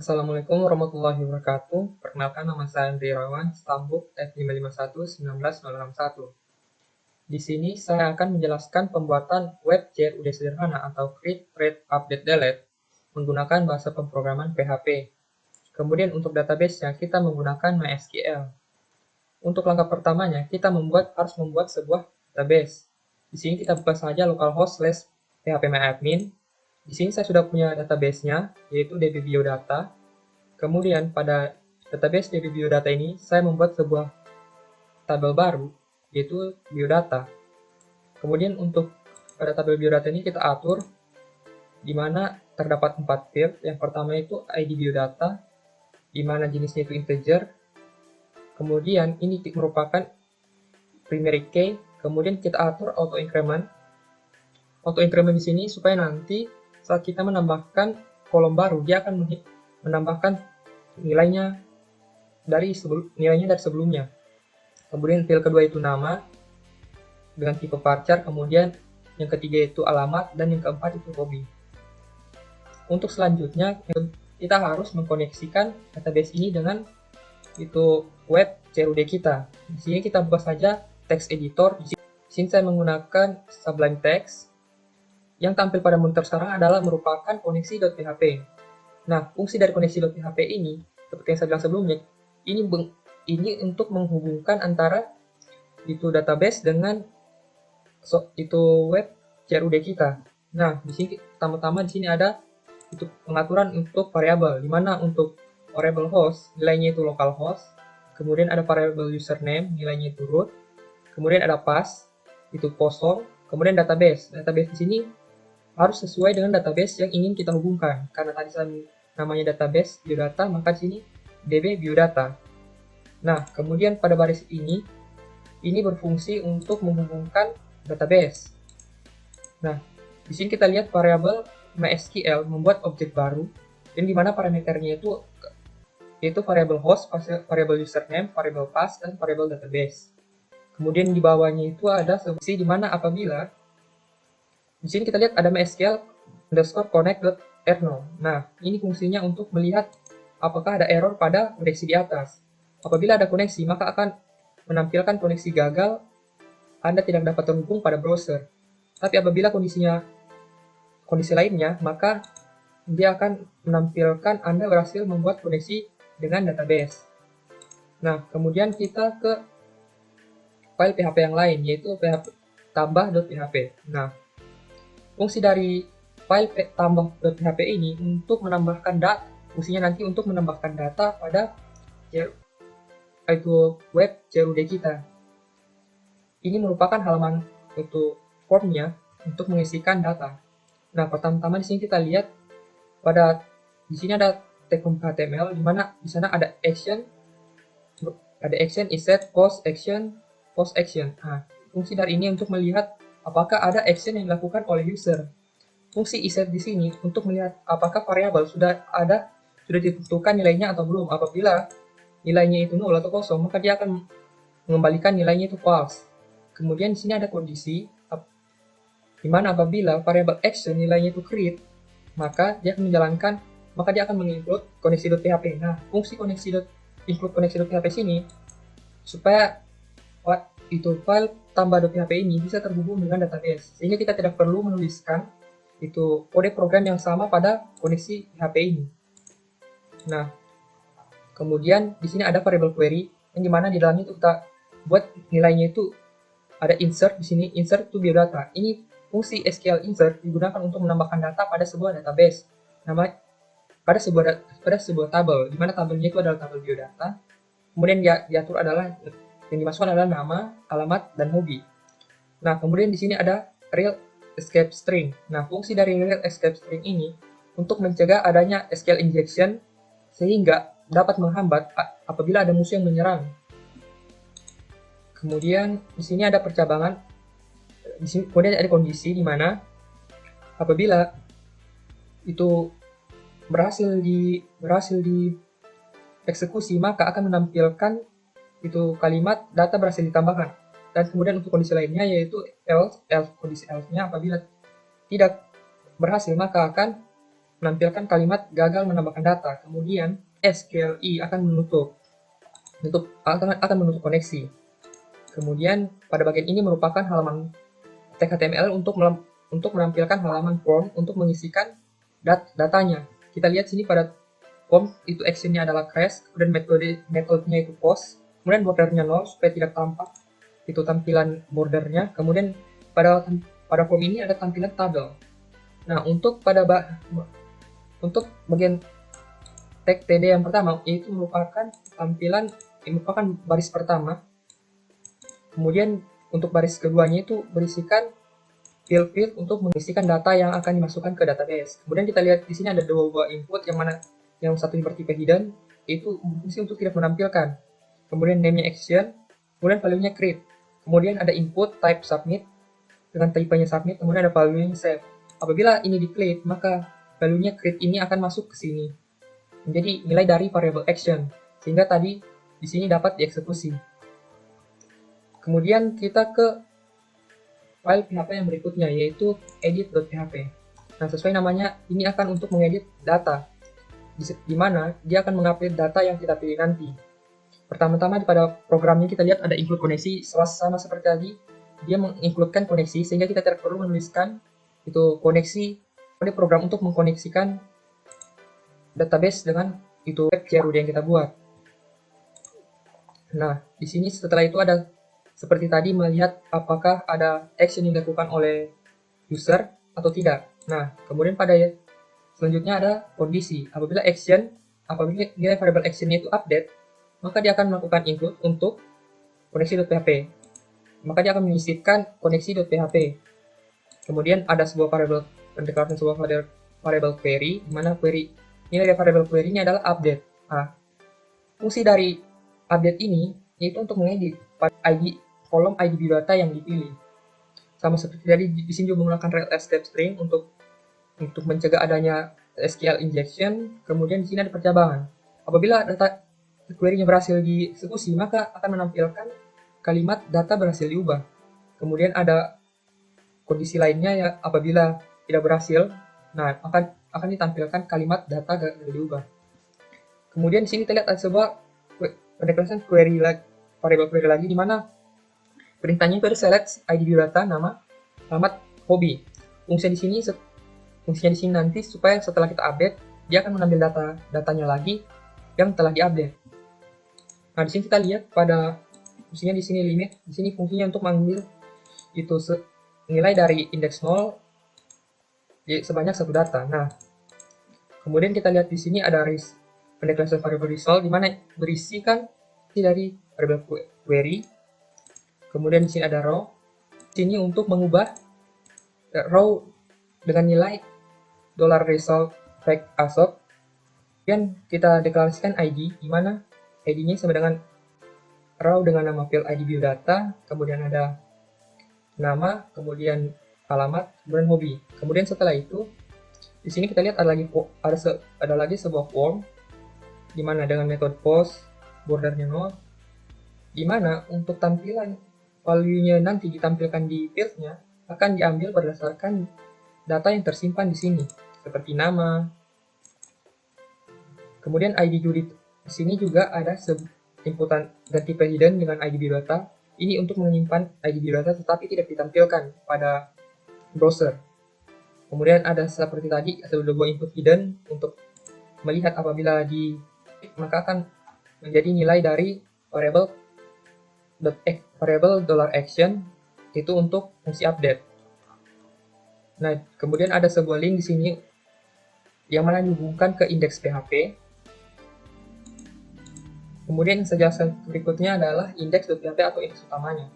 Assalamualaikum warahmatullahi wabarakatuh. Perkenalkan, nama saya Andri Irawan, Stambuk F551-19061. Di sini saya akan menjelaskan pembuatan web CRUD sederhana atau Create, Read, Update, Delete menggunakan bahasa pemrograman PHP. Kemudian untuk database-nya kita menggunakan MySQL. Untuk langkah pertamanya kita harus membuat sebuah database. Di sini kita buka saja localhost/phpMyAdmin. Di sini saya sudah punya database-nya, yaitu DB Biodata. Kemudian pada database DB Biodata ini, saya membuat sebuah tabel baru, yaitu Biodata. Kemudian untuk pada tabel Biodata ini kita atur, di mana terdapat 4 field. Yang pertama itu ID Biodata, di mana jenisnya itu integer. Kemudian ini merupakan primary key. Kemudian kita atur auto increment. Auto increment di sini supaya nanti saat kita menambahkan kolom baru, dia akan menambahkan nilainya dari sebelumnya. Kemudian field kedua itu nama dengan tipe varchar, kemudian yang ketiga itu alamat, dan yang keempat itu hobi. Untuk selanjutnya kita harus mengkoneksikan database ini dengan itu web CRUD kita. Di sini kita buka saja text editor. Di sini saya menggunakan Sublime Text. Yang tampil pada monitor sekarang adalah merupakan koneksi.php. Nah, fungsi dari koneksi.php ini, seperti yang saya bilang sebelumnya, ini untuk menghubungkan antara itu database dengan itu web CRUD kita. Nah, di sini pertama-tama di sini ada itu pengaturan untuk variabel, di mana untuk variable host nilainya itu localhost, kemudian ada variable username nilainya itu root, kemudian ada path itu kosong, kemudian database. Database di sini harus sesuai dengan database yang ingin kita hubungkan. Karena tadi namanya database biodata, maka di sini DB Biodata. Nah, kemudian pada baris ini berfungsi untuk menghubungkan database. Nah, di sini kita lihat variabel MySQL membuat objek baru, dan di mana parameternya itu yaitu variabel host, variabel username, variabel path, dan variabel database. Kemudian di bawahnya itu ada fungsi di mana apabila di sini kita lihat ada MySQL_connect.error. Nah, ini fungsinya untuk melihat apakah ada error pada koneksi di atas. Apabila ada koneksi, maka akan menampilkan koneksi gagal, Anda tidak dapat terhubung pada browser. Tapi apabila kondisi lainnya, maka dia akan menampilkan Anda berhasil membuat koneksi dengan database. Nah, kemudian kita ke file PHP yang lain, yaitu tambah.php. Nah, fungsi dari file tambah.php ini untuk menambahkan data, fungsinya nanti untuk menambahkan data pada itu web CRUD kita. Ini merupakan halaman untuk formnya untuk mengisikan data. Nah, pertama-tama di sini kita lihat di sini ada tag HTML, di mana di sana ada action, inset, post action. Nah, fungsi dari ini untuk melihat apakah ada action yang dilakukan oleh user. Fungsi inset di sini untuk melihat apakah variabel sudah ditentukan nilainya atau belum. Apabila nilainya itu 0 atau kosong, maka dia akan mengembalikan nilainya itu false. Kemudian di sini ada kondisi di mana apabila variabel action nilainya itu create, maka dia akan menginclude koneksi.php. Nah, fungsi include koneksi.php sini supaya itu file tambah.php ini bisa terhubung dengan database, sehingga kita tidak perlu menuliskan itu kode program yang sama pada koneksi PHP ini. Nah, kemudian di sini ada variable query, yang dimana di dalamnya itu kita buat nilainya itu ada insert di sini, insert to biodata. Ini fungsi SQL insert digunakan untuk menambahkan data pada sebuah database, pada sebuah tabel, di mana tabelnya itu adalah tabel biodata. Kemudian diatur yang dimasukkan adalah nama, alamat, dan hobi. Nah, kemudian di sini ada real escape string. Nah, fungsi dari real escape string ini untuk mencegah adanya SQL injection, sehingga dapat menghambat apabila ada musuh yang menyerang. Kemudian di sini ada percabangan. Kemudian ada kondisi di mana apabila itu berhasil dieksekusi, maka akan menampilkan itu kalimat data berhasil ditambahkan. Dan kemudian untuk kondisi lainnya yaitu kondisi else-nya apabila tidak berhasil, maka akan menampilkan kalimat gagal menambahkan data. Kemudian SQLi akan akan menutup koneksi. Kemudian pada bagian ini merupakan halaman tag HTML untuk menampilkan halaman form untuk mengisikan datanya. Kita lihat sini pada form itu actionnya adalah crash, kemudian metodenya itu post, kemudian bordernya 0 supaya tidak tampak itu tampilan bordernya. Kemudian pada form ini ada tampilan tabel. Nah, untuk bagian tag TD yang pertama, yaitu merupakan baris pertama. Kemudian untuk baris keduanya itu berisikan field untuk mengisikan data yang akan dimasukkan ke database. Kemudian kita lihat di sini ada dua buah input, yang mana yang satu bertipe hidden, itu fungsi untuk tidak menampilkan. Kemudian name-nya action, kemudian value-nya create. Kemudian ada input type submit dengan tipenya submit, kemudian ada value-nya save. Apabila ini di-create, maka value-nya create ini akan masuk ke sini menjadi nilai dari variable action, sehingga tadi di sini dapat dieksekusi. Kemudian kita ke file PHP yang berikutnya, yaitu edit.php. Nah, sesuai namanya, ini akan untuk mengedit data, di mana dia akan mengupdate data yang kita pilih nanti. Pertama-tama pada programnya kita lihat ada include koneksi, sama seperti tadi, dia mengincludekan koneksi, sehingga kita tidak perlu menuliskan itu koneksi pada program untuk mengkoneksikan database dengan itu web CRUD yang kita buat. Nah, di sini setelah itu ada seperti tadi melihat apakah ada action yang dilakukan oleh user atau tidak. Nah, kemudian pada selanjutnya ada kondisi. Apabila nilai variable actionnya itu update, maka dia akan melakukan include untuk koneksi.php. Maka dia akan menyisipkan koneksi.php. Kemudian ada sebuah variable pendekatan sebuah variable query, di mana nilai dari variable query-nya adalah update. Nah, fungsi dari update ini yaitu untuk mengedit kolom ID biodata yang dipilih. Sama seperti tadi, di sini juga menggunakan rel step string untuk mencegah adanya SQL injection. Kemudian di sini ada percabangan. Apabila data query-nya berhasil dieksekusi, maka akan menampilkan kalimat data berhasil diubah. Kemudian ada kondisi lainnya, ya apabila tidak berhasil, nah akan ditampilkan kalimat data gagal diubah. Kemudian di sini kita lihat ada sebuah pendekatan variable query lagi, di mana perintahnya itu ada select ID biodata, nama, alamat, hobi. Fungsinya di sini nanti supaya setelah kita update, dia akan mengambil datanya lagi yang telah diupdate. Nah, di sini kita lihat pada fungsinya di sini limit, di sini fungsinya untuk mengambil itu nilai dari indeks 0 sebanyak satu data. Nah, kemudian kita lihat di sini ada pendeklarasian variable result, di mana berisikan dari variable query. Kemudian di sini ada row. Di sini untuk mengubah row dengan nilai $result fake asop. Kemudian kita deklarasikan ID, di mana ID-nya sama dengan row dengan nama field ID biodata, kemudian ada nama, kemudian alamat, kemudian hobi. Kemudian setelah itu, di sini kita lihat ada lagi sebuah form, di mana dengan metode post, bordernya 0, di mana untuk tampilan value-nya nanti ditampilkan di field-nya akan diambil berdasarkan data yang tersimpan di sini, seperti nama. Kemudian ID juri di sini juga ada inputan ganti tipe hidden dengan ID biodata. Ini untuk menyimpan ID biodata tetapi tidak ditampilkan pada browser. Kemudian ada seperti tadi, ada dua input hidden untuk melihat apabila maka akan menjadi nilai dari variable $action itu untuk fungsi update. Nah, kemudian ada sebuah link di sini yang mana dihubungkan ke indeks PHP. Kemudian penjelasan berikutnya adalah index.php atau indeks utamanya.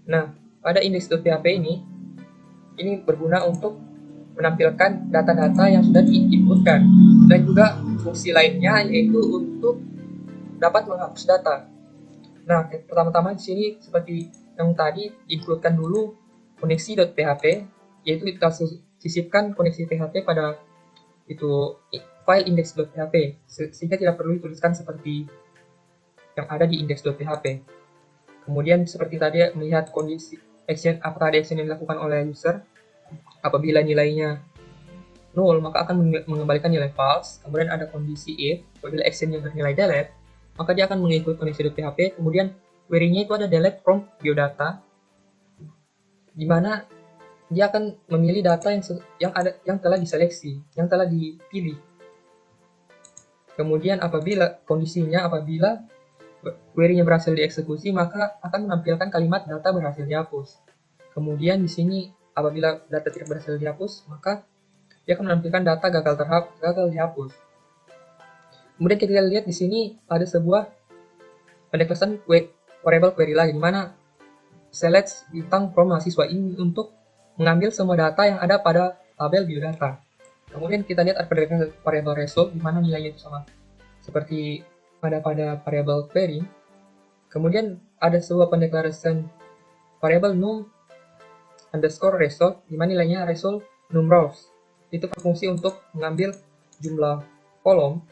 Nah, pada index.php ini berguna untuk menampilkan data-data yang sudah diinputkan, dan juga fungsi lainnya yaitu untuk dapat menghapus data. Nah, pertama-tama di sini seperti yang tadi, includekan dulu koneksi.php, yaitu kita sisipkan koneksi PHP pada itu file index.php, sehingga tidak perlu dituliskan seperti yang ada di index.php. Kemudian seperti tadi, melihat kondisi action, apakah ada action yang dilakukan oleh user. Apabila nilainya null, maka akan mengembalikan nilai false. Kemudian ada kondisi if, apabila actionnya bernilai delete, maka dia akan mengikuti koneksi.php. Kemudian query-nya itu ada delete from biodata, di mana dia akan memilih data yang telah diseleksi, yang telah dipilih. Kemudian apabila query-nya berhasil dieksekusi, maka akan menampilkan kalimat data berhasil dihapus. Kemudian di sini apabila data tidak berhasil dihapus, maka dia akan menampilkan data gagal dihapus. Kemudian kita lihat di sini ada sebuah pendekatan variable query lagi, di mana select bintang from mahasiswa ini untuk mengambil semua data yang ada pada tabel biodata. Kemudian kita lihat ada pendekatan variable result, di mana nilainya itu sama seperti ada pada variable query. Kemudian ada sebuah pendeklarasian variable num underscore result, di mana nilainya result num rows. Itu berfungsi untuk mengambil jumlah kolom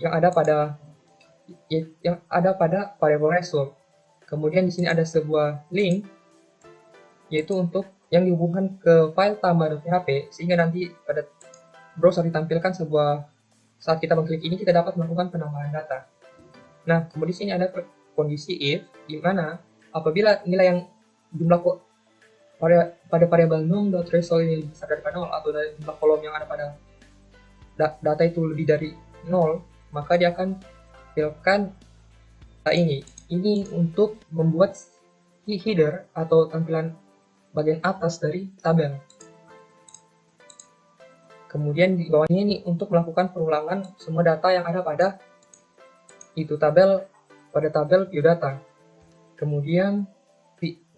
yang ada pada variable result. Kemudian di sini ada sebuah link, yaitu untuk yang dihubungkan ke file tambah.php, sehingga nanti pada browser ditampilkan saat kita mengklik ini kita dapat melakukan penambahan data. Nah, kemudian di sini ada kondisi if, di mana apabila nilai yang jumlah pada variable num.result ini lebih besar daripada 0, atau dari jumlah kolom yang ada pada data itu lebih dari 0, maka dia akan tampilkan ini untuk membuat header atau tampilan bagian atas dari tabel. Kemudian di bawahnya ini untuk melakukan pengulangan semua data yang ada pada tabel biodata. Kemudian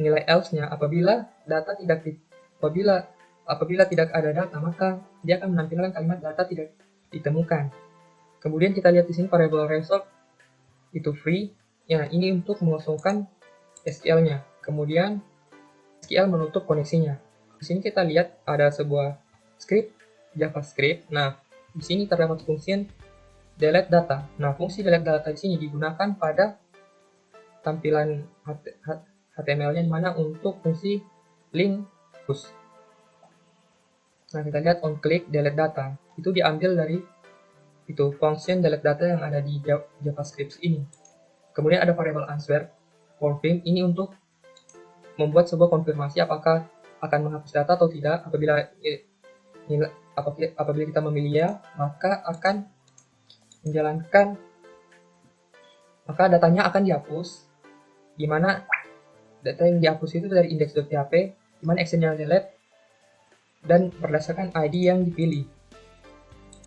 nilai else-nya apabila tidak ada data, maka dia akan menampilkan kalimat data tidak ditemukan. Kemudian kita lihat di sini variable result itu free. Ya, ini untuk mengosongkan SQL-nya. Kemudian SQL menutup koneksinya. Di sini kita lihat ada sebuah script JavaScript. Nah, di sini terdapat fungsi delete data. Nah, fungsi delete data di sini digunakan pada tampilan HTML-nya, di mana untuk fungsi link push. Nah, kita lihat on click delete data. Itu diambil dari function delete data yang ada di JavaScript ini. Kemudian ada variable answer confirm, ini untuk membuat sebuah konfirmasi apakah akan menghapus data atau tidak. Apabila kita memilih ya, maka datanya akan dihapus, di mana data yang dihapus itu dari index.php, di mana actionnya delete dan berdasarkan ID yang dipilih.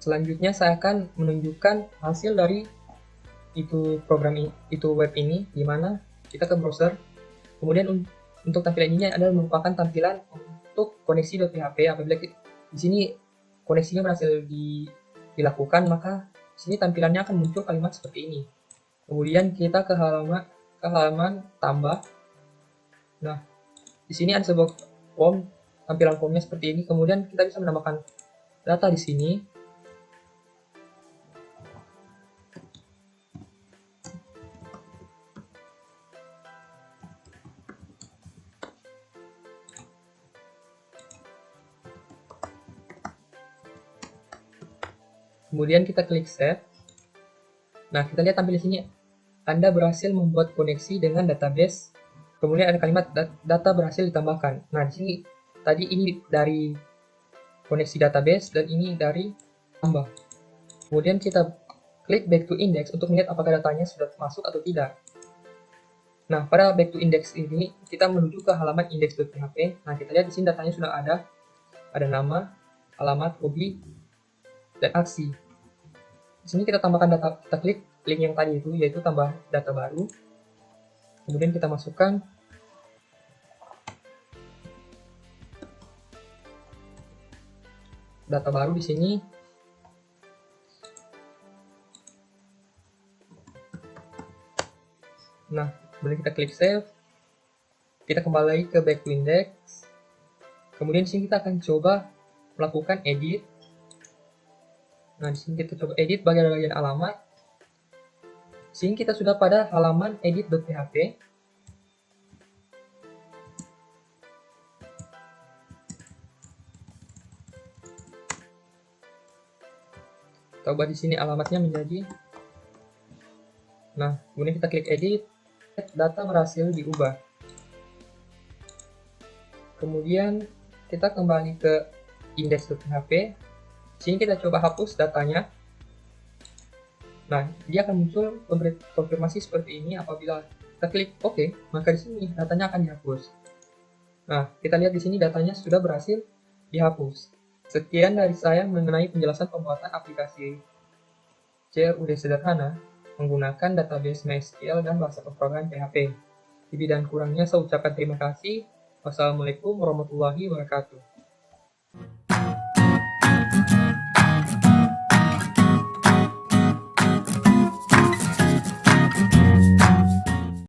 Selanjutnya saya akan menunjukkan hasil dari web ini, di mana kita ke browser. Kemudian untuk tampilan ini adalah merupakan tampilan untuk koneksi.php. Apabila di sini koneksinya berhasil dilakukan, maka di sini tampilannya akan muncul kalimat seperti ini. Kemudian kita ke halaman tambah. Nah, di sini ada sebuah form, tampilan formnya seperti ini. Kemudian kita bisa menambahkan data di sini. Kemudian kita klik save. Nah, kita lihat tampil di sini. Anda berhasil membuat koneksi dengan database. Kemudian ada kalimat data berhasil ditambahkan. Nah, di sini tadi ini dari koneksi database dan ini dari tambah. Kemudian kita klik back to index untuk melihat apakah datanya sudah masuk atau tidak. Nah, pada back to index ini kita menuju ke halaman index.php. Nah, kita lihat di sini datanya sudah ada nama, alamat, hobi, dan aksi. Di sini kita tambahkan data, kita klik link yang tadi itu, yaitu tambah data baru. Kemudian kita masukkan data baru di sini. Nah, kemudian kita klik save. Kita kembali lagi ke back to index. Kemudian di sini kita akan coba melakukan edit. Nah, di sini kita coba edit bagian alamat. Di sini kita sudah pada halaman edit.php. Kita ubah di sini alamatnya menjadi. Nah, kemudian kita klik edit, data berhasil diubah. Kemudian kita kembali ke index.php. Di sini kita coba hapus datanya. Nah, dia akan muncul konfirmasi seperti ini. Apabila kita klik OK, maka di sini datanya akan dihapus. Nah, kita lihat di sini datanya sudah berhasil dihapus. Sekian dari saya mengenai penjelasan pembuatan aplikasi CRUD sederhana menggunakan database MySQL dan bahasa pemrograman PHP. Lebih dan kurangnya saya ucapkan terima kasih. Wassalamualaikum warahmatullahi wabarakatuh.